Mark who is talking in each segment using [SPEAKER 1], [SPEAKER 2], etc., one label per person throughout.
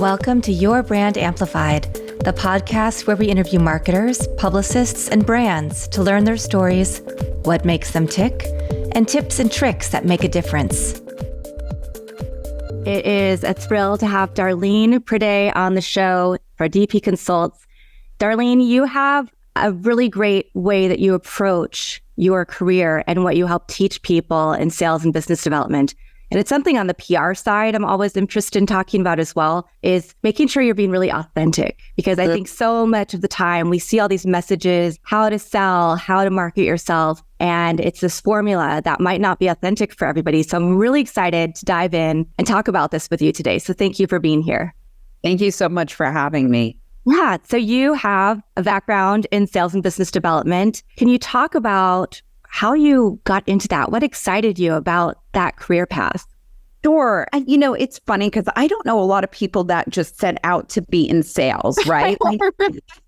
[SPEAKER 1] Welcome to Your Brand Amplified, the podcast where we interview marketers, publicists, and brands to learn their stories, what makes them tick, and tips and tricks that make a difference. It is a thrill to have Darleen Priday on the show for DP Consults. Darleen, you have a really great way that you approach your career and what you help teach people in sales and business development. And it's something on the PR side I'm always interested in talking about as well, is making sure you're being really authentic. Because I think so much of the time we see all these messages, how to sell, how to market yourself. And it's this formula that might not be authentic for everybody. So I'm really excited to dive in and talk about this with you today. So thank you for being here.
[SPEAKER 2] Thank you so much for having me.
[SPEAKER 1] Yeah. So you have a background in sales and business development. Can you talk about how you got into that? What excited you about that career path?
[SPEAKER 2] Sure. And it's funny because I don't know a lot of people that just set out to be in sales, right? Like,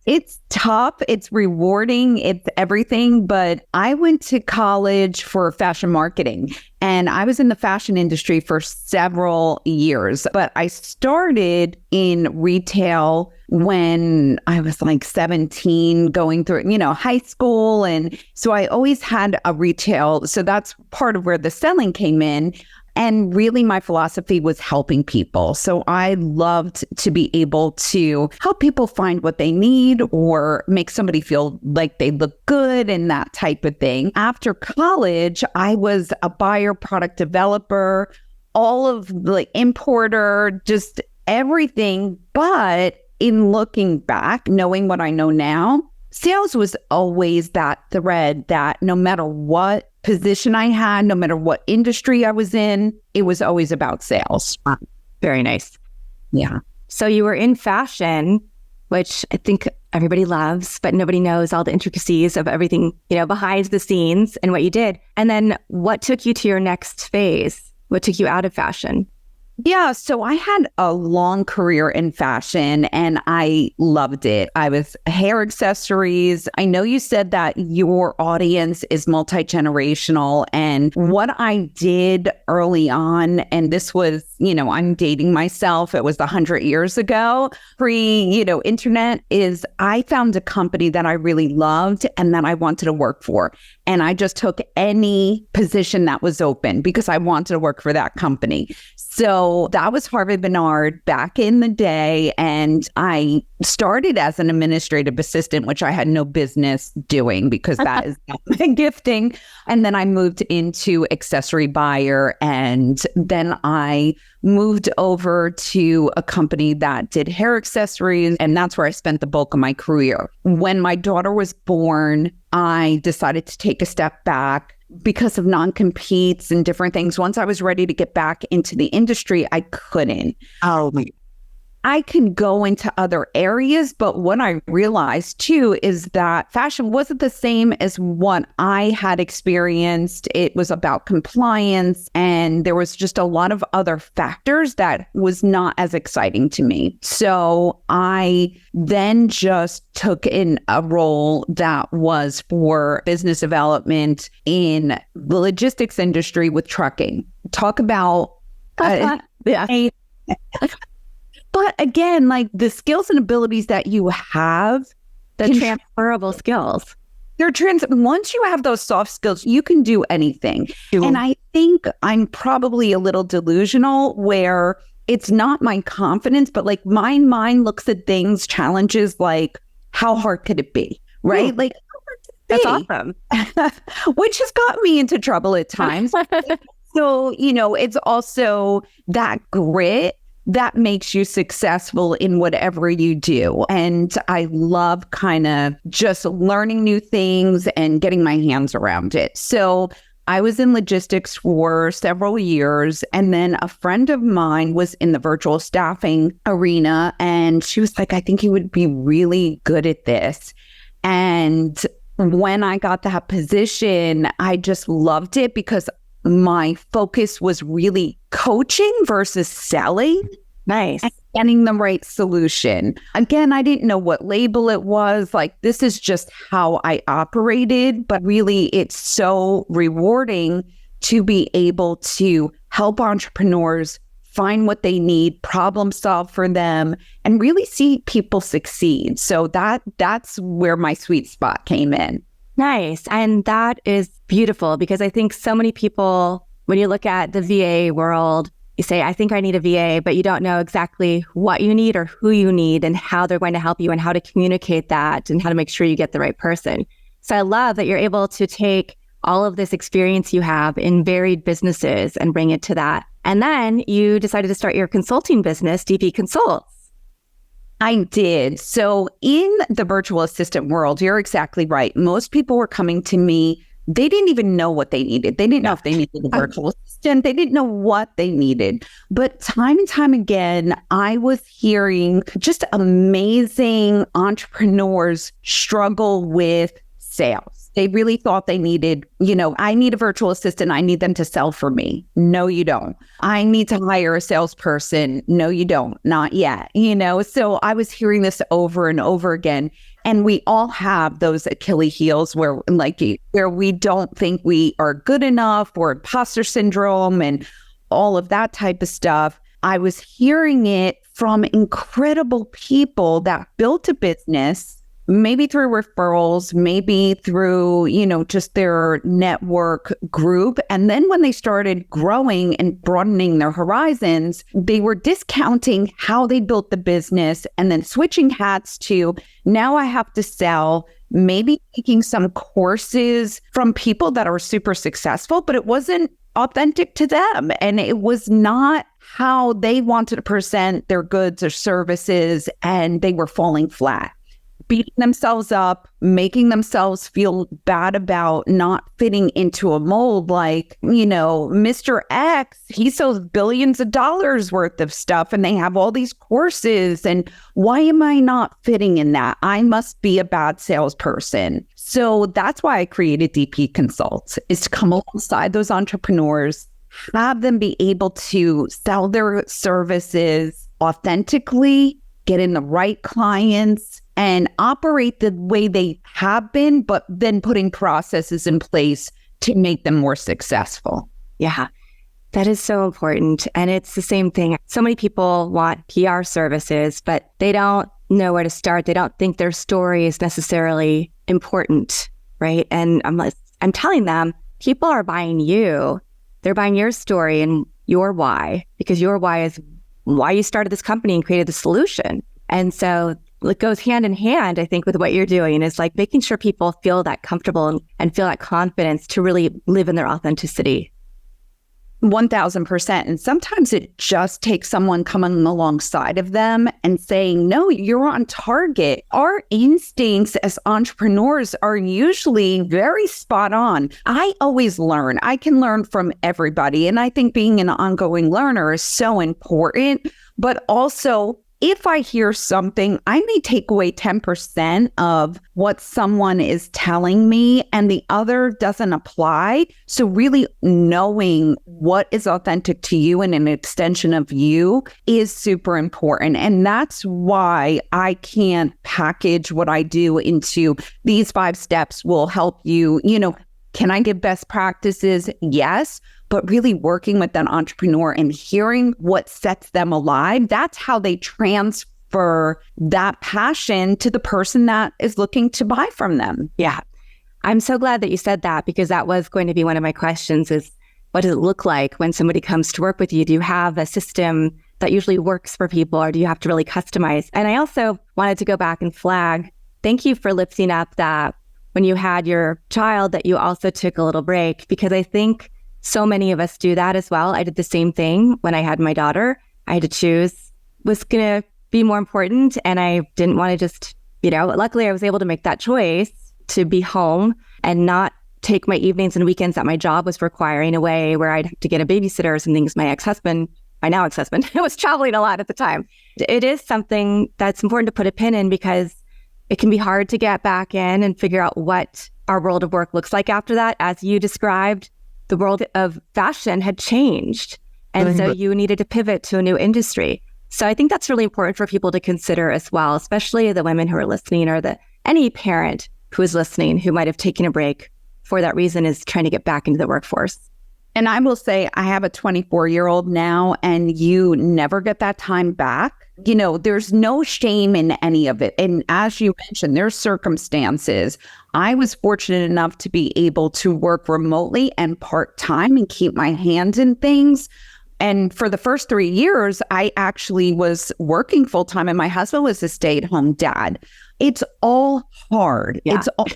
[SPEAKER 2] it's tough. It's rewarding. It's everything. But I went to college for fashion marketing and I was in the fashion industry for several years. But I started in retail when I was like 17, going through, high school. And so I always had a retail. So that's part of where the selling came in. And really, my philosophy was helping people. So I loved to be able to help people find what they need or make somebody feel like they look good and that type of thing. After college, I was a buyer, product developer, all of the importer, just everything. But in looking back, knowing what I know now, sales was always that thread that no matter what position I had, no matter what industry I was in, it was always about sales.
[SPEAKER 1] Very nice.
[SPEAKER 2] Yeah.
[SPEAKER 1] So you were in fashion, which I think everybody loves, but nobody knows all the intricacies of everything, behind the scenes and what you did. And then what took you to your next phase? What took you out of fashion?
[SPEAKER 2] Yeah, so I had a long career in fashion and I loved it. I was hair accessories. I know you said that your audience is multi-generational. And what I did early on, and this was, I'm dating myself. It was 100 years ago, pre-internet, is I found a company that I really loved and that I wanted to work for. And I just took any position that was open because I wanted to work for that company. So that was Harvey Bernard back in the day. And I started as an administrative assistant, which I had no business doing because that is not my gifting. And then I moved into accessory buyer. And then I moved over to a company that did hair accessories. And that's where I spent the bulk of my career. When my daughter was born, I decided to take a step back because of non-competes and different things. Once I was ready to get back into the industry, I couldn't. I can go into other areas, but what I realized too is that fashion wasn't the same as what I had experienced. It was about compliance and there was just a lot of other factors that was not as exciting to me. So I then just took in a role that was for business development in the logistics industry with trucking. Talk about But again, like the skills and abilities that you have,
[SPEAKER 1] the transferable skills.
[SPEAKER 2] Once you have those soft skills, you can do anything. And I think I'm probably a little delusional where it's not my confidence, but like my mind looks at things, challenges like, how hard could it be? Right?
[SPEAKER 1] Ooh,
[SPEAKER 2] like,
[SPEAKER 1] that's awesome.
[SPEAKER 2] Which has got me into trouble at times. So, it's also that grit that makes you successful in whatever you do. And I love kind of just learning new things and getting my hands around it. So I was in logistics for several years. And then a friend of mine was in the virtual staffing arena. And she was like, I think you would be really good at this. And when I got that position, I just loved it because my focus was really coaching versus selling.
[SPEAKER 1] Nice.
[SPEAKER 2] And getting the right solution. Again, I didn't know what label it was. Like, this is just how I operated. But really, it's so rewarding to be able to help entrepreneurs find what they need, problem solve for them, and really see people succeed. So that's where my sweet spot came in.
[SPEAKER 1] Nice. And that is beautiful because I think so many people, when you look at the VA world, you say, I think I need a VA, but you don't know exactly what you need or who you need and how they're going to help you and how to communicate that and how to make sure you get the right person. So I love that you're able to take all of this experience you have in varied businesses and bring it to that. And then you decided to start your consulting business, DP Consults.
[SPEAKER 2] I did. So in the virtual assistant world, you're exactly right. Most people were coming to me. They didn't even know what they needed. They didn't know if they needed a virtual assistant. They didn't know what they needed. But time and time again, I was hearing just amazing entrepreneurs struggle with sales. They really thought they needed, I need a virtual assistant. I need them to sell for me. No, you don't. I need to hire a salesperson. No, you don't. Not yet. So I was hearing this over and over again. And we all have those Achilles heels where we don't think we are good enough, or imposter syndrome and all of that type of stuff. I was hearing it from incredible people that built a business, maybe through referrals, maybe through, just their network group. And then when they started growing and broadening their horizons, they were discounting how they built the business and then switching hats to, now I have to sell, maybe taking some courses from people that are super successful, but it wasn't authentic to them. And it was not how they wanted to present their goods or services, and they were falling flat, beating themselves up, making themselves feel bad about not fitting into a mold. Like, Mr. X, he sells billions of dollars worth of stuff and they have all these courses. And why am I not fitting in that? I must be a bad salesperson. So that's why I created DP Consults, is to come alongside those entrepreneurs, have them be able to sell their services authentically, get in the right clients, and operate the way they have been, but then putting processes in place to make them more successful.
[SPEAKER 1] Yeah, that is so important. And it's the same thing. So many people want PR services, but they don't know where to start. They don't think their story is necessarily important, right? And I'm telling them, people are buying you. They're buying your story and your why, because your why is why you started this company and created the solution. And so it goes hand in hand, I think, with what you're doing, is like making sure people feel that comfortable and feel that confidence to really live in their authenticity.
[SPEAKER 2] 1000%. And sometimes it just takes someone coming alongside of them and saying, no, you're on target. Our instincts as entrepreneurs are usually very spot on. I always learn. I can learn from everybody. And I think being an ongoing learner is so important, but also, if I hear something, I may take away 10% of what someone is telling me and the other doesn't apply. So really knowing what is authentic to you and an extension of you is super important. And that's why I can't package what I do into these 5 steps will help you. Can I give best practices? Yes. But really working with that entrepreneur and hearing what sets them alive, that's how they transfer that passion to the person that is looking to buy from them.
[SPEAKER 1] Yeah. I'm so glad that you said that, because that was going to be one of my questions, is what does it look like when somebody comes to work with you? Do you have a system that usually works for people, or do you have to really customize? And I also wanted to go back and flag, thank you for lifting up that when you had your child, that you also took a little break, because I think so many of us do that as well. I did the same thing when I had my daughter. I had to choose what's going to be more important. And I didn't want to just, luckily I was able to make that choice to be home and not take my evenings and weekends that my job was requiring away, where I'd have to get a babysitter or some things. My now ex-husband, was traveling a lot at the time. It is something that's important to put a pin in, because it can be hard to get back in and figure out what our world of work looks like after that. As you described, the world of fashion had changed. And so you needed to pivot to a new industry. So I think that's really important for people to consider as well, especially the women who are listening, or any parent who is listening who might have taken a break for that reason, is trying to get back into the workforce.
[SPEAKER 2] And I will say, I have a 24-year-old now, and you never get that time back. There's no shame in any of it. And as you mentioned, there's circumstances. I was fortunate enough to be able to work remotely and part-time and keep my hands in things. And for the first 3 years, I actually was working full-time, and my husband was a stay-at-home dad. It's all hard.
[SPEAKER 1] Yeah.
[SPEAKER 2] It's all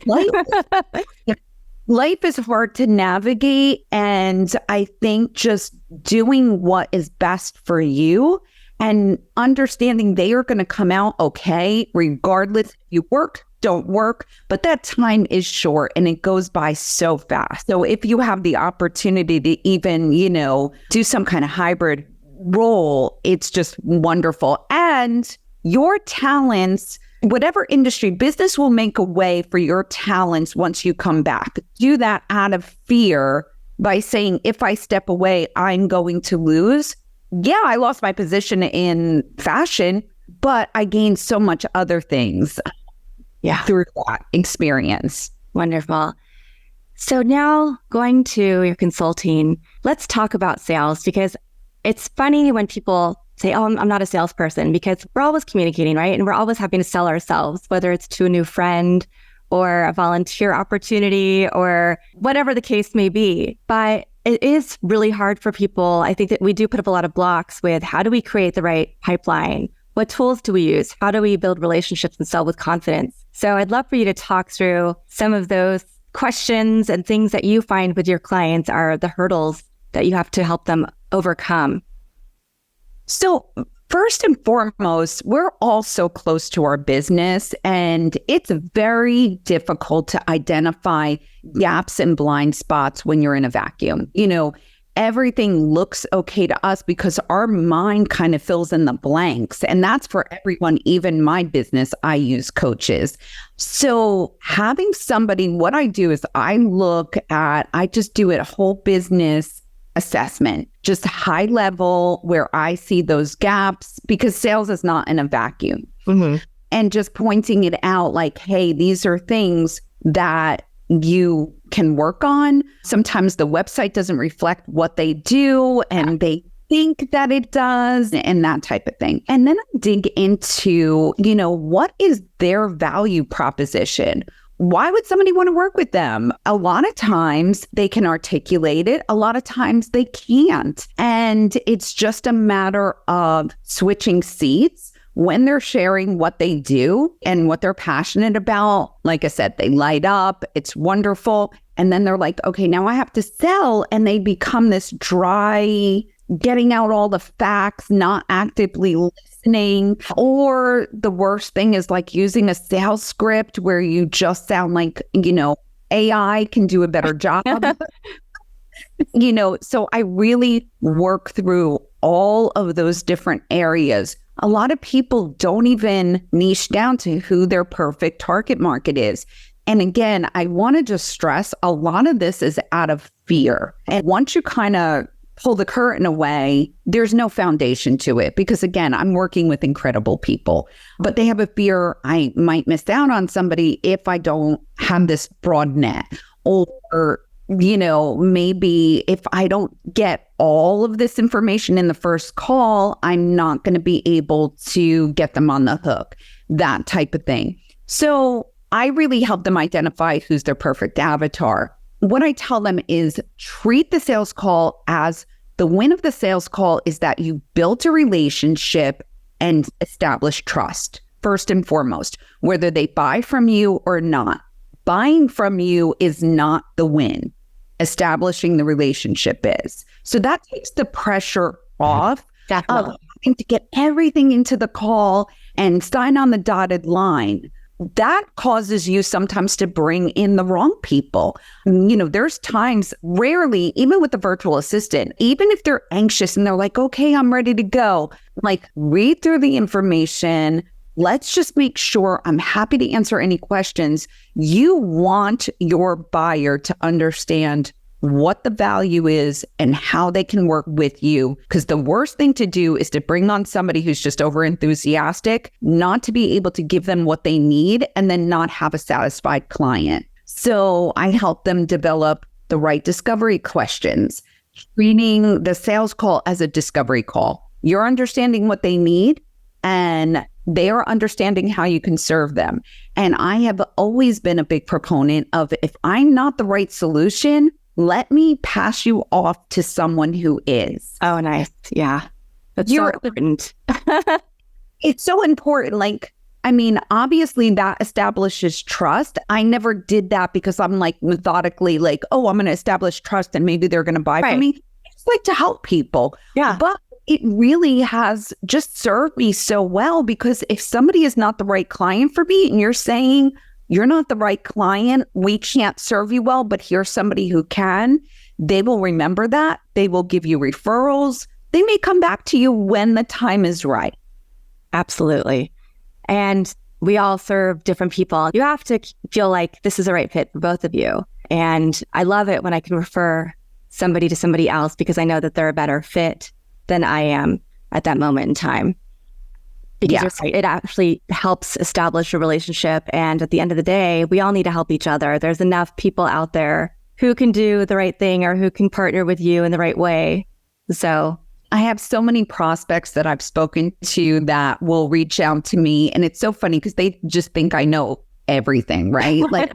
[SPEAKER 2] life is hard to navigate. And I think just doing what is best for you and understanding they are going to come out okay, regardless if you work, don't work, but that time is short and it goes by so fast. So if you have the opportunity to even, do some kind of hybrid role, it's just wonderful. And your talents, whatever industry, business will make a way for your talents once you come back. Do that out of fear by saying, if I step away, I'm going to lose. Yeah, I lost my position in fashion, but I gained so much other things through that experience.
[SPEAKER 1] Wonderful. So now going to your consulting, let's talk about sales, because it's funny when people say, oh, I'm not a salesperson, because we're always communicating, right? And we're always having to sell ourselves, whether it's to a new friend or a volunteer opportunity or whatever the case may be. But it is really hard for people. I think that we do put up a lot of blocks with how do we create the right pipeline? What tools do we use? How do we build relationships and sell with confidence? So I'd love for you to talk through some of those questions and things that you find with your clients are the hurdles that you have to help them overcome.
[SPEAKER 2] So first and foremost, we're all so close to our business, and it's very difficult to identify gaps and blind spots when you're in a vacuum. Everything looks okay to us because our mind kind of fills in the blanks. And that's for everyone, even my business, I use coaches. So having somebody, what I do is I just do a whole business assessment, just high level where I see those gaps, because sales is not in a vacuum. Mm-hmm. And just pointing it out like, hey, these are things that you can work on. Sometimes the website doesn't reflect what they do and they think that it does, and that type of thing. And then I dig into, what is their value proposition? Why would somebody want to work with them? A lot of times they can articulate it. A lot of times they can't. And it's just a matter of switching seats when they're sharing what they do and what they're passionate about. Like I said, they light up. It's wonderful. And then they're like, okay, now I have to sell. And they become this dry, getting out all the facts, not actively listening. Or the worst thing is like using a sales script where you just sound like, AI can do a better job. So I really work through all of those different areas. A lot of people don't even niche down to who their perfect target market is. And again, I want to just stress a lot of this is out of fear. And once you kind of pull the curtain away, there's no foundation to it. Because again, I'm working with incredible people, but they have a fear I might miss out on somebody if I don't have this broad net. Or maybe if I don't get all of this information in the first call, I'm not going to be able to get them on the hook, that type of thing. So I really help them identify who's their perfect avatar. What I tell them is treat the sales call as the win of the sales call is that you built a relationship and established trust, first and foremost, whether they buy from you or not. Buying from you is not the win. Establishing the relationship is. So that takes the pressure off of having to get everything into the call and sign on the dotted line. That causes you sometimes to bring in the wrong people. There's times, rarely, even with the virtual assistant, even if they're anxious and they're like, okay, I'm ready to go, like read through the information. Let's just make sure I'm happy to answer any questions. You want your buyer to understand what the value is and how they can work with you. Because the worst thing to do is to bring on somebody who's just over enthusiastic, not to be able to give them what they need and then not have a satisfied client. So I help them develop the right discovery questions. treating the sales call as a discovery call. You're understanding what they need and they are understanding how you can serve them. And I have always been a big proponent of, if I'm not the right solution, let me pass you off to someone who is.
[SPEAKER 1] Oh, nice. Yeah. That's so important.
[SPEAKER 2] It's so important. Like, I mean, obviously that establishes trust. I never did that because I'm like methodically like, oh, I'm going to establish trust and maybe they're going to buy from me. I just like to help people.
[SPEAKER 1] Yeah.
[SPEAKER 2] But it really has just served me so well, because if somebody is not the right client for me and you're saying you're not the right client, we can't serve you well, but here's somebody who can, they will remember that. They will give you referrals. They may come back to you when the time is right.
[SPEAKER 1] Absolutely. And we all serve different people. You have to feel like this is the right fit for both of you. And I love it when I can refer somebody to somebody else because I know that they're a better fit than I am at that moment in time. Because it actually helps establish a relationship. And at the end of the day, we all need to help each other. There's enough people out there who can do the right thing or who can partner with you in the right way. So
[SPEAKER 2] I have so many prospects that I've spoken to that will reach out to me. And it's so funny because they just think I know everything, right? Like,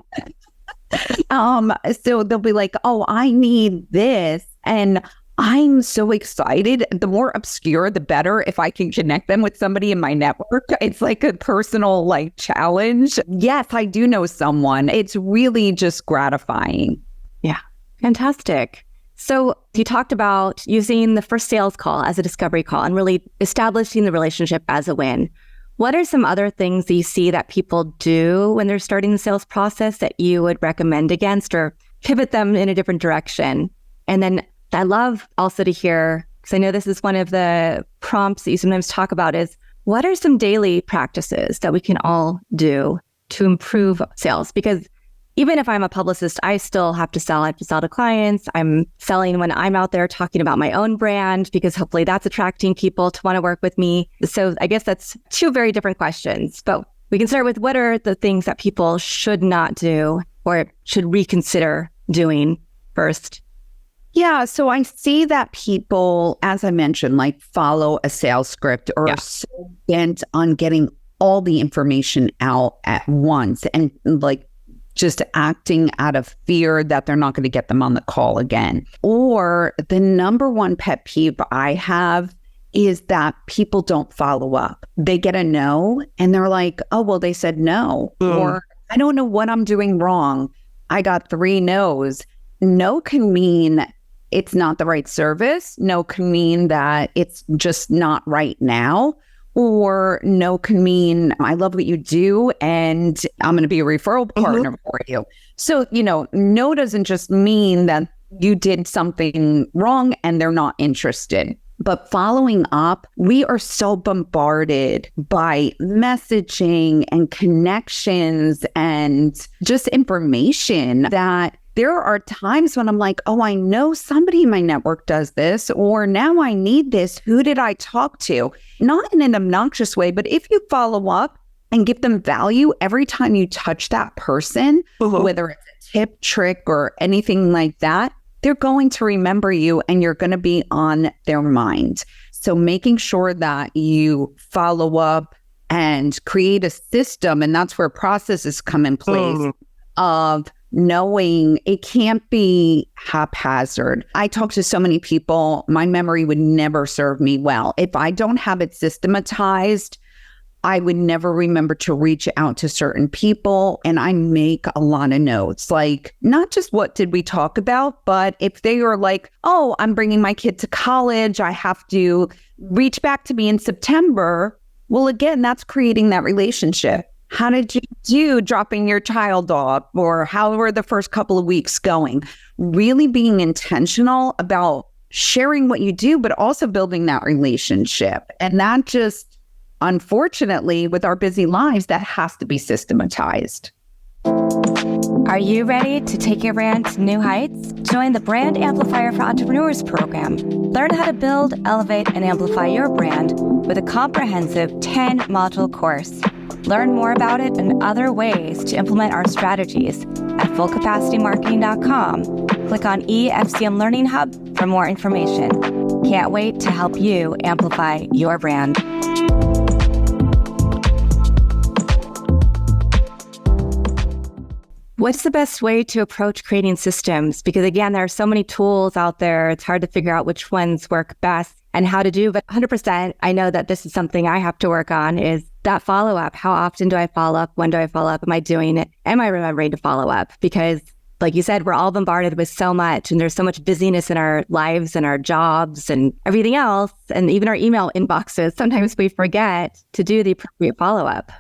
[SPEAKER 2] so they'll be like, oh, I need this. And I'm so excited. The more obscure, the better. If I can connect them with somebody in my network, it's like a personal like challenge. Yes, I do know someone. It's really just gratifying.
[SPEAKER 1] Yeah. Fantastic. So you talked about using the first sales call as a discovery call and really establishing the relationship as a win. What are some other things that you see that people do when they're starting the sales process that you would recommend against or pivot them in a different direction? And then I love also to hear, because I know this is one of the prompts that you sometimes talk about, is what are some daily practices that we can all do to improve sales? Because even if I'm a publicist, I still have to sell. I have to sell to clients. I'm selling when I'm out there talking about my own brand, because hopefully that's attracting people to want to work with me. So I guess that's two very different questions. But we can start with, what are the things that people should not do or should reconsider doing first?
[SPEAKER 2] Yeah, so I see that people, as I mentioned, like follow a sales script or are so bent on getting all the information out at once and like just acting out of fear that they're not going to get them on the call again. Or the number one pet peeve I have is that people don't follow up. They get a no and they're like, oh, well, they said no. Or I don't know what I'm doing wrong. I got 3 no's. No can mean it's not the right service. No can mean that it's just not right now. Or no can mean, I love what you do and I'm going to be a referral partner for you. So, no doesn't just mean that you did something wrong and they're not interested. But following up, we are so bombarded by messaging and connections and just information that there are times when I'm like, oh, I know somebody in my network does this, or now I need this. Who did I talk to? Not in an obnoxious way, but if you follow up and give them value every time you touch that person, whether it's a tip, trick, or anything like that, they're going to remember you and you're going to be on their mind. So making sure that you follow up and create a system, and that's where processes come in place of knowing it can't be haphazard. I talk to so many people, my memory would never serve me well. If I don't have it systematized, I would never remember to reach out to certain people. And I make a lot of notes, like not just what did we talk about, but if they are like, oh, I'm bringing my kid to college, I have to reach back to me in September. Well, again, that's creating that relationship. How did you do dropping your child off? Or how were the first couple of weeks going? Really being intentional about sharing what you do, but also building that relationship. And that just, unfortunately, with our busy lives, that has to be systematized.
[SPEAKER 1] Are you ready to take your brand to new heights? Join the Brand Amplifier for Entrepreneurs program. Learn how to build, elevate, and amplify your brand with a comprehensive 10-module course. Learn more about it and other ways to implement our strategies at fullcapacitymarketing.com Click on EFCM Learning Hub for more information. Can't wait to help you amplify your brand. What's the best way to approach creating systems? Because again, there are so many tools out there. It's hard to figure out which ones work best and how to do. But 100%, I know that this is something I have to work on is that follow-up. How often do I follow up? When do I follow up? Am I doing it? Am I remembering to follow up? Because like you said, we're all bombarded with so much and there's so much busyness in our lives and our jobs and everything else. And even our email inboxes, sometimes we forget to do the appropriate follow-up.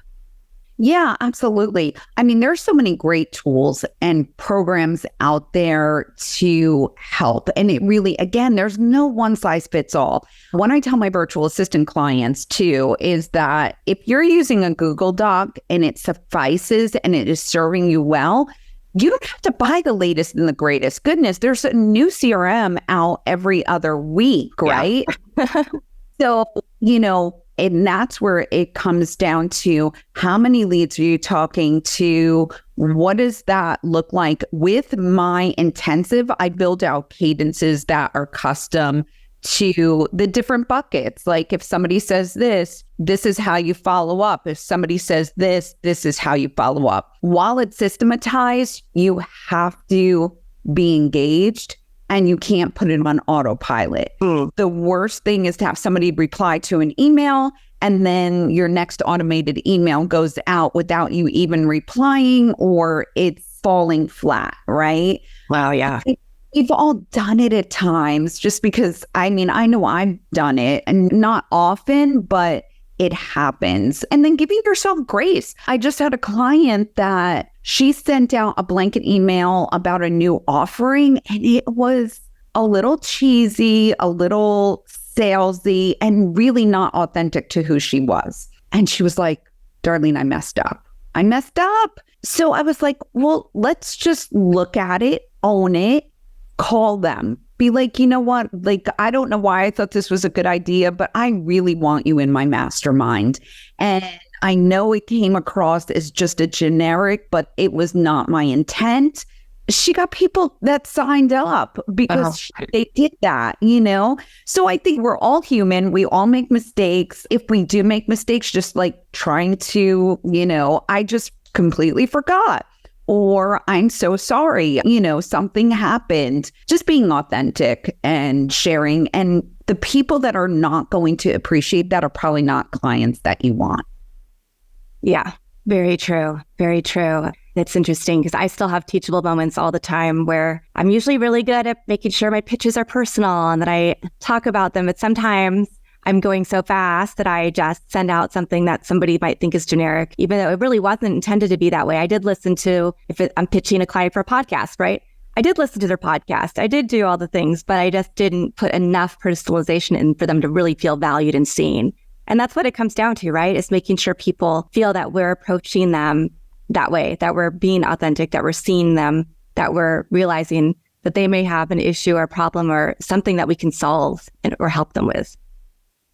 [SPEAKER 2] Yeah, absolutely. I mean, there's so many great tools and programs out there to help. And it really, again, there's no one size fits all. What I tell my virtual assistant clients too is that if you're using a Google Doc and it suffices and it is serving you well, you don't have to buy the latest and the greatest. Goodness, there's a new CRM out every other week, right? Yeah. So, and that's where it comes down to how many leads are you talking to? What does that look like? With my intensive, I build out cadences that are custom to the different buckets. Like if somebody says this is how you follow up. If somebody says this is how you follow up. While it's systematized, you have to be engaged. And you can't put it on autopilot. The worst thing is to have somebody reply to an email and then your next automated email goes out without you even replying or it's falling flat, right?
[SPEAKER 1] Wow, yeah.
[SPEAKER 2] We've all done it at times just because, I know I've done it and not often, but it happens. And then giving yourself grace. I just had a client that she sent out a blanket email about a new offering and it was a little cheesy, a little salesy, and really not authentic to who she was. And she was like, Darleen, I messed up. So I was like, well, let's just look at it, own it, call them. Be like, you know what? Like, I don't know why I thought this was a good idea, but I really want you in my mastermind. And I know it came across as just a generic, but it was not my intent. She got people that signed up because they did that, So I think we're all human. We all make mistakes. If we do make mistakes, just like trying to, I just completely forgot. Or I'm so sorry, something happened. Just being authentic and sharing. And the people that are not going to appreciate that are probably not clients that you want.
[SPEAKER 1] Yeah, very true. Very true. It's interesting because I still have teachable moments all the time where I'm usually really good at making sure my pitches are personal and that I talk about them. But sometimes I'm going so fast that I just send out something that somebody might think is generic, even though it really wasn't intended to be that way. I did listen to, I'm pitching a client for a podcast, right? I did listen to their podcast. I did do all the things, but I just didn't put enough personalization in for them to really feel valued and seen. And that's what it comes down to, right? Is making sure people feel that we're approaching them that way, that we're being authentic, that we're seeing them, that we're realizing that they may have an issue or a problem or something that we can solve or help them with.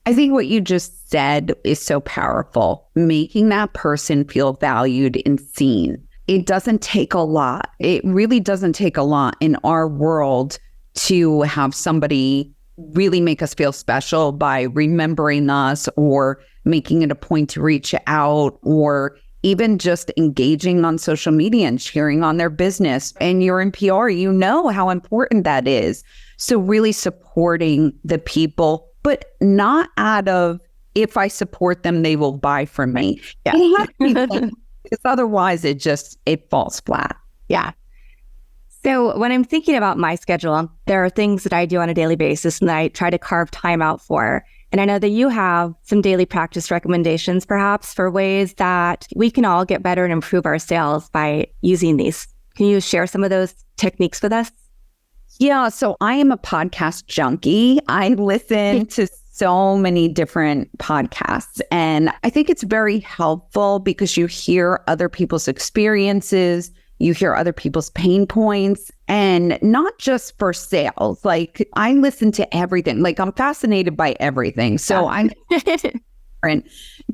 [SPEAKER 2] I think what you just said is so powerful, making that person feel valued and seen. It doesn't take a lot. It really doesn't take a lot in our world to have somebody really make us feel special by remembering us or making it a point to reach out or even just engaging on social media and sharing on their business. And you're in PR, you know how important that is. So really supporting the people, but not out of, if I support them, they will buy from me. Yeah. It has to be because otherwise it falls flat.
[SPEAKER 1] Yeah. So when I'm thinking about my schedule, there are things that I do on a daily basis and that I try to carve time out for. And I know that you have some daily practice recommendations, perhaps, for ways that we can all get better and improve our sales by using these. Can you share some of those techniques with us?
[SPEAKER 2] Yeah, so I am a podcast junkie. I listen to so many different podcasts, and I think it's very helpful because you hear other people's experiences, you hear other people's pain points, and not just for sales. Like, I listen to everything. Like, I'm fascinated by everything. So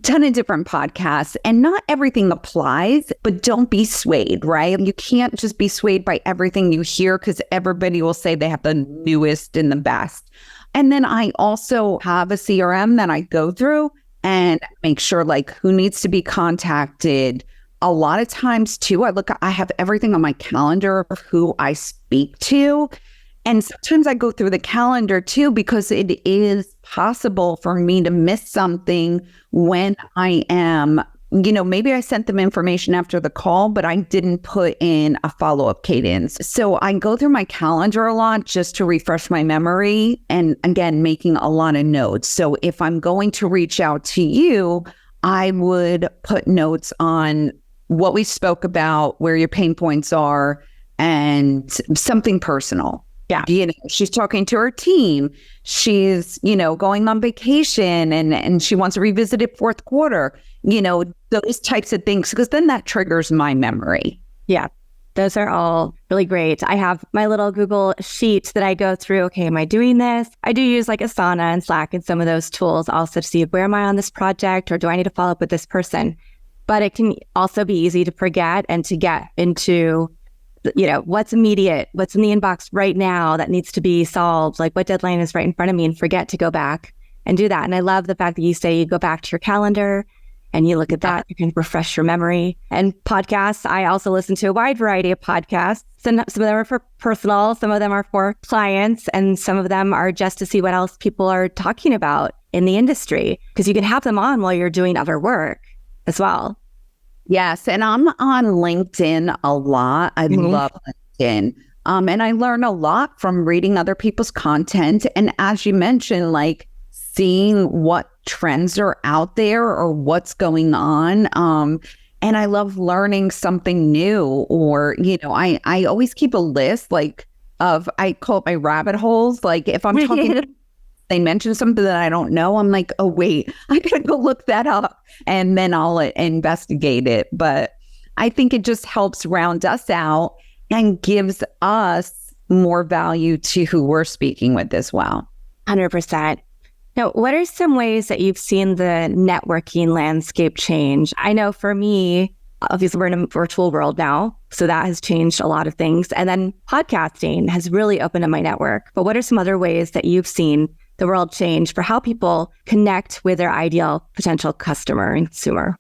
[SPEAKER 2] ton of different podcasts, and not everything applies, but don't be swayed, right? You can't just be swayed by everything you hear because everybody will say they have the newest and the best. And then I also have a CRM that I go through and make sure like who needs to be contacted. A lot of times too, I have everything on my calendar of who I speak to. And sometimes I go through the calendar too, because it is possible for me to miss something when I am, maybe I sent them information after the call, but I didn't put in a follow-up cadence. So I go through my calendar a lot just to refresh my memory. And again, making a lot of notes. So if I'm going to reach out to you, I would put notes on what we spoke about, where your pain points are, and something personal.
[SPEAKER 1] Yeah.
[SPEAKER 2] She's talking to her team. She's, going on vacation and she wants to revisit it fourth quarter, those types of things, because then that triggers my memory.
[SPEAKER 1] Yeah. Those are all really great. I have my little Google sheet that I go through. Okay, am I doing this? I do use like Asana and Slack and some of those tools also to see where am I on this project, or do I need to follow up with this person? But it can also be easy to forget and to get into what's immediate, what's in the inbox right now that needs to be solved, like what deadline is right in front of me, and forget to go back and do that. And I love the fact that you say you go back to your calendar and you look at that, you can refresh your memory. And podcasts, I also listen to a wide variety of podcasts. Some of them are for personal, some of them are for clients, and some of them are just to see what else people are talking about in the industry, because you can have them on while you're doing other work as well.
[SPEAKER 2] Yes. And I'm on LinkedIn a lot. I love LinkedIn. And I learn a lot from reading other people's content. And as you mentioned, like seeing what trends are out there or what's going on. And I love learning something new, or, I always keep a list I call it my rabbit holes. Like if I'm talking they mention something that I don't know, I'm like, oh, wait, I gotta go look that up, and then I'll investigate it. But I think it just helps round us out and gives us more value to who we're speaking with as well.
[SPEAKER 1] 100%. Now, what are some ways that you've seen the networking landscape change? I know for me, obviously we're in a virtual world now, so that has changed a lot of things. And then podcasting has really opened up my network. But what are some other ways that you've seen the world change for how people connect with their ideal potential customer and consumer?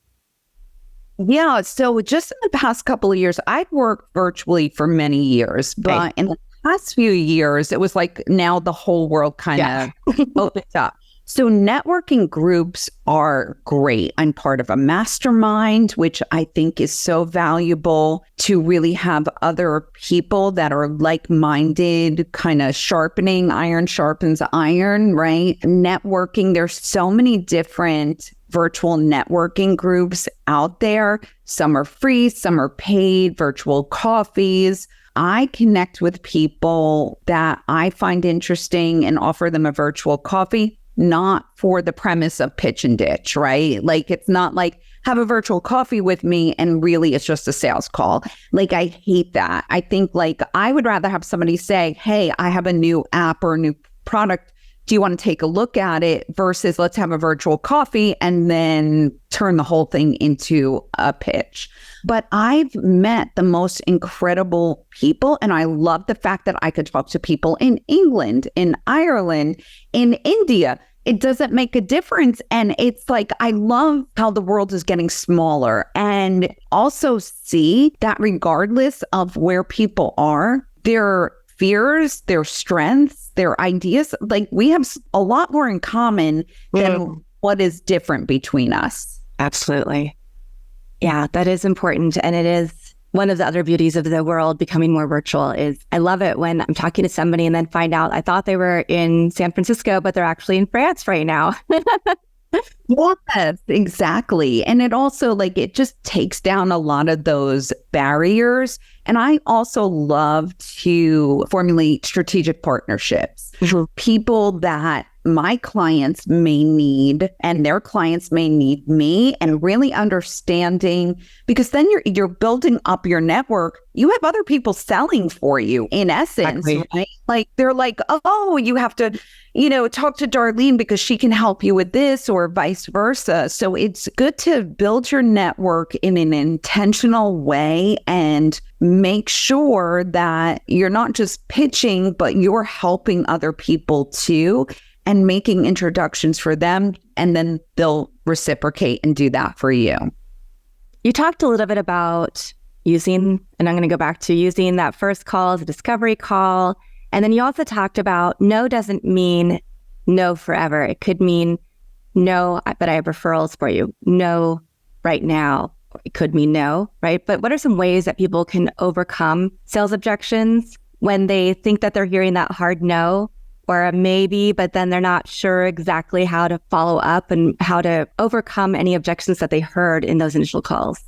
[SPEAKER 2] Yeah. So just in the past couple of years, I've worked virtually for many years, but in the past few years, it was like now the whole world kind of opened up. So networking groups are great. I'm part of a mastermind, which I think is so valuable to really have other people that are like-minded, kind of sharpening. Iron sharpens iron, right? Networking, there's so many different virtual networking groups out there. Some are free, some are paid, virtual coffees. I connect with people that I find interesting and offer them a virtual coffee, not for the premise of pitch and ditch, right? Like, it's not like have a virtual coffee with me and really it's just a sales call. Like, I hate that. I think like I would rather have somebody say, hey, I have a new app or a new product. Do you want to take a look at it? Versus let's have a virtual coffee and then turn the whole thing into a pitch. But I've met the most incredible people. And I love the fact that I could talk to people in England, in Ireland, in India. It doesn't make a difference. And it's like, I love how the world is getting smaller, and also see that regardless of where people are, their fears, their strengths, their ideas, like we have a lot more in common than what is different between us.
[SPEAKER 1] Absolutely. Yeah, that is important. And it is one of the other beauties of the world becoming more virtual. Is I love it when I'm talking to somebody and then find out I thought they were in San Francisco, but they're actually in France right now.
[SPEAKER 2] Yes, exactly. And it also it just takes down a lot of those barriers. And I also love to formulate strategic partnerships. People that my clients may need and their clients may need me, and really understanding, because then you're building up your network. You have other people selling for you in essence,
[SPEAKER 1] Exactly.
[SPEAKER 2] right? Like they're like, oh, you have to, talk to Darleen because she can help you with this, or vice versa. So it's good to build your network in an intentional way and make sure that you're not just pitching, but you're helping other people too, and making introductions for them. And then they'll reciprocate and do that for you.
[SPEAKER 1] You talked a little bit about using, and I'm going to go back to using that first call as a discovery call. And then you also talked about no doesn't mean no forever. It could mean no, but I have referrals for you. No right now. It could mean no, right? But what are some ways that people can overcome sales objections when they think that they're hearing that hard no or a maybe, but then they're not sure exactly how to follow up and how to overcome any objections that they heard in those initial calls?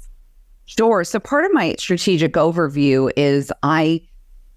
[SPEAKER 2] Sure. So part of my strategic overview is I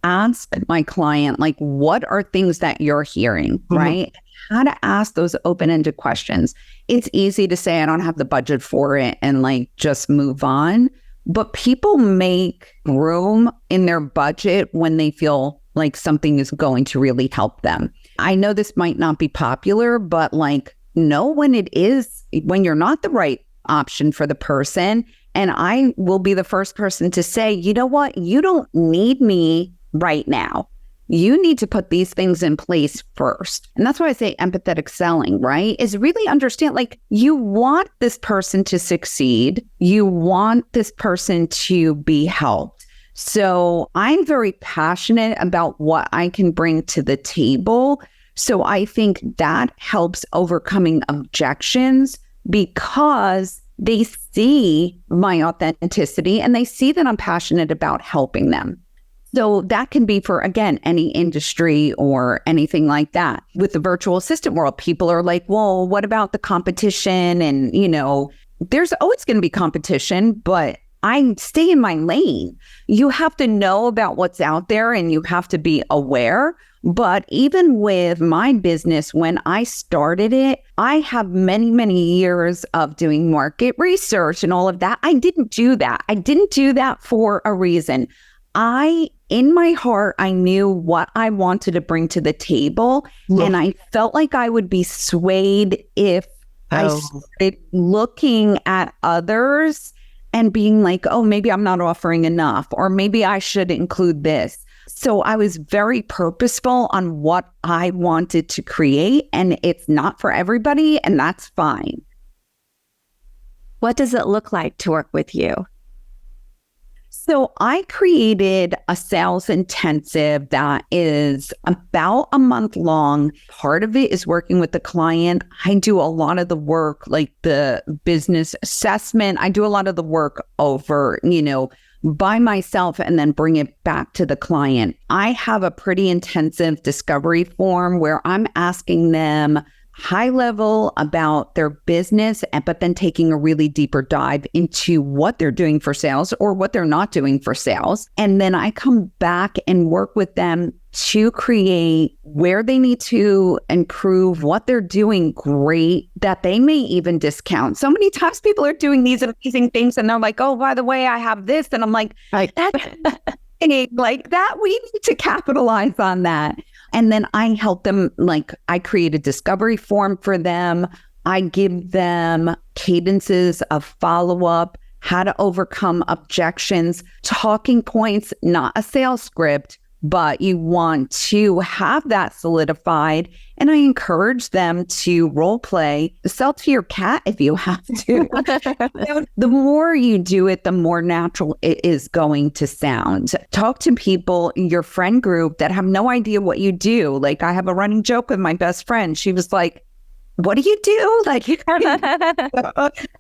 [SPEAKER 2] ask my client, like, what are things that you're hearing, right? How to ask those open-ended questions. It's easy to say, I don't have the budget for it, and like just move on. But people make room in their budget when they feel like something is going to really help them. I know this might not be popular, but like, know when it is, when you're not the right option for the person. And I will be the first person to say, you know what? You don't need me right now. You need to put these things in place first. And that's why I say empathetic selling, right? Is really understand, like, you want this person to succeed. You want this person to be helped. So I'm very passionate about what I can bring to the table. So I think that helps overcoming objections, because they see my authenticity and they see that I'm passionate about helping them. So that can be for, again, any industry or anything like that. With the virtual assistant world, people are like, well, what about the competition? And, there's always going to be competition, but I stay in my lane. You have to know about what's out there and you have to be aware. But even with my business, when I started it, I have many, many years of doing market research and all of that. I didn't do that. I didn't do that for a reason. In my heart, I knew what I wanted to bring to the table. Yeah. And I felt like I would be swayed if I started looking at others and being like, oh, maybe I'm not offering enough, or maybe I should include this. So I was very purposeful on what I wanted to create, and it's not for everybody, and that's fine.
[SPEAKER 1] What does it look like to work with you?
[SPEAKER 2] So I created a sales intensive that is about a month long. Part of it is working with the client. I do a lot of the work, like the business assessment. I do a lot of the work over, by myself, and then bring it back to the client. I have a pretty intensive discovery form where I'm asking them high level about their business, but then taking a really deeper dive into what they're doing for sales or what they're not doing for sales. And then I come back and work with them to create where they need to improve, what they're doing great, that they may even discount. So many times people are doing these amazing things and they're like, oh, by the way, I have this. And I'm like, that's like that. We need to capitalize on that. And then I help them, like I create a discovery form for them. I give them cadences of follow-up, how to overcome objections, talking points, not a sales script, but you want to have that solidified. And I encourage them to role play, sell to your cat if you have to. The more you do it, the more natural it is going to sound. Talk to people in your friend group that have no idea what you do. Like, I have a running joke with my best friend. She was like, what do you do? Like,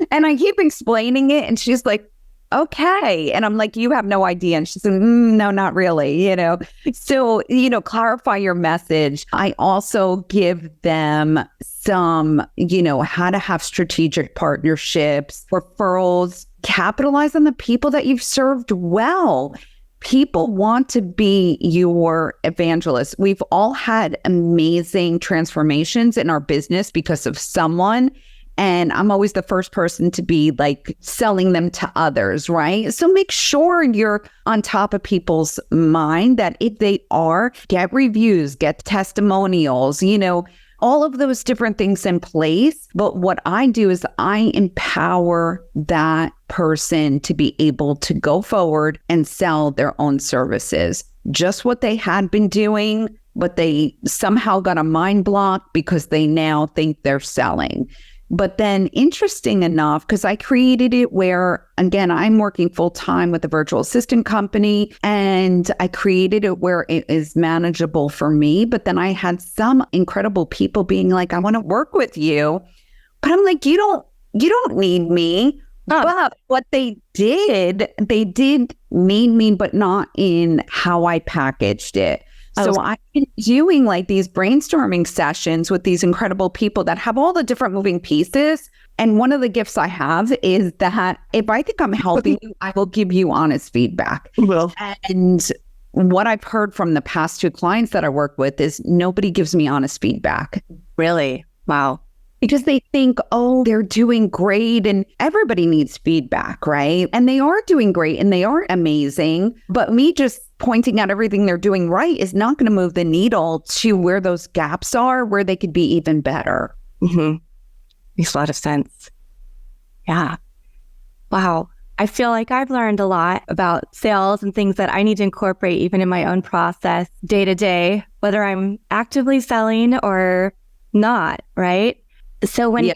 [SPEAKER 2] and I keep explaining it. And she's like, okay. And I'm like, you have no idea. And she said, no, not really, So, clarify your message. I also give them some, how to have strategic partnerships, referrals, capitalize on the people that you've served well. people want to be your evangelists. We've all had amazing transformations in our business because of someone. And I'm always the first person to be like selling them to others, right? So make sure you're on top of people's mind, that if they are, get reviews, get testimonials, all of those different things in place. But what I do is I empower that person to be able to go forward and sell their own services, just what they had been doing, but they somehow got a mind block because they now think they're selling. But then interesting enough, because I created it where, again, I'm working full time with a virtual assistant company, and I created it where it is manageable for me. But then I had some incredible people being like, I want to work with you. But I'm like, you don't need me. Oh. But what they did need me, but not in how I packaged it. So I've been doing like these brainstorming sessions with these incredible people that have all the different moving pieces. And one of the gifts I have is that if I think I'm helping you, I will give you honest feedback. Well, and what I've heard from the past 2 clients that I work with is nobody gives me honest feedback.
[SPEAKER 1] Really? Wow.
[SPEAKER 2] Because they think, oh, they're doing great, and everybody needs feedback, right? And they are doing great and they are amazing. But me just pointing out everything they're doing right is not going to move the needle to where those gaps are, where they could be even better.
[SPEAKER 1] Mm-hmm. Makes a lot of sense. Yeah. Wow. I feel like I've learned a lot about sales and things that I need to incorporate even in my own process day to day, whether I'm actively selling or not, right? So when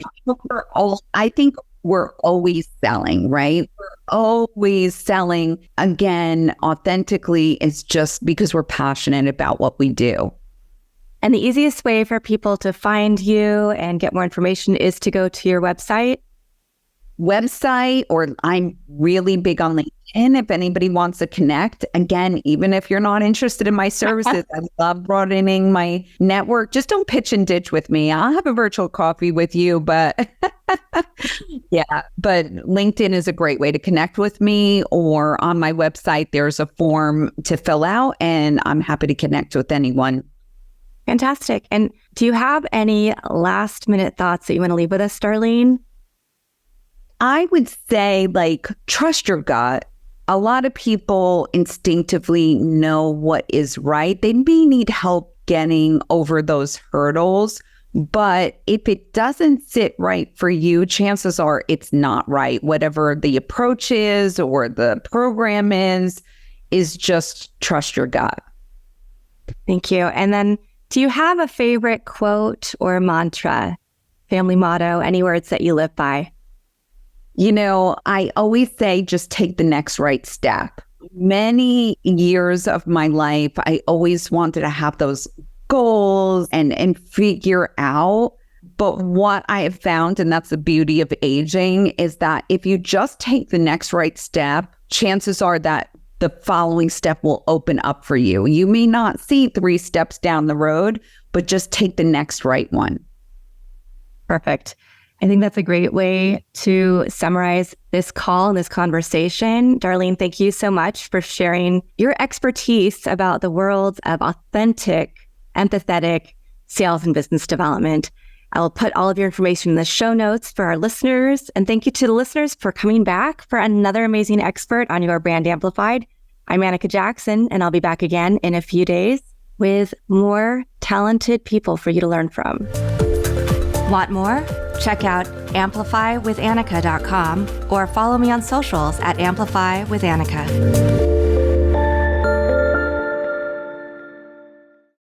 [SPEAKER 2] I think we're always selling, right? We're always selling. Again, authentically, it's just because we're passionate about what we do.
[SPEAKER 1] And the easiest way for people to find you and get more information is to go to your website.
[SPEAKER 2] Or I'm really big on LinkedIn. If anybody wants to connect, again, even if you're not interested in my services, I love broadening my network. Just don't pitch and ditch with me. I'll have a virtual coffee with you, but yeah, but LinkedIn is a great way to connect with me, or on my website, there's a form to fill out and I'm happy to connect with anyone.
[SPEAKER 1] Fantastic. And do you have any last minute thoughts that you want to leave with us, Darleen?
[SPEAKER 2] I would say, trust your gut. A lot of people instinctively know what is right. They may need help getting over those hurdles, but if it doesn't sit right for you, chances are it's not right. Whatever the approach is or the program is just trust your gut.
[SPEAKER 1] Thank you. And then, do you have a favorite quote or mantra, family motto, any words that you live by?
[SPEAKER 2] I always say, just take the next right step. Many years of my life, I always wanted to have those goals and figure out. But what I have found, and that's the beauty of aging, is that if you just take the next right step, chances are that the following step will open up for you. You may not see 3 steps down the road, but just take the next right one.
[SPEAKER 1] Perfect. I think that's a great way to summarize this call and this conversation. Darleen, thank you so much for sharing your expertise about the world of authentic, empathetic sales and business development. I will put all of your information in the show notes for our listeners. And thank you to the listeners for coming back for another amazing expert on Your Brand Amplified. I'm Annika Jackson, and I'll be back again in a few days with more talented people for you to learn from. Want more? Check out amplifywithannika.com or follow me on socials at amplifywithannika.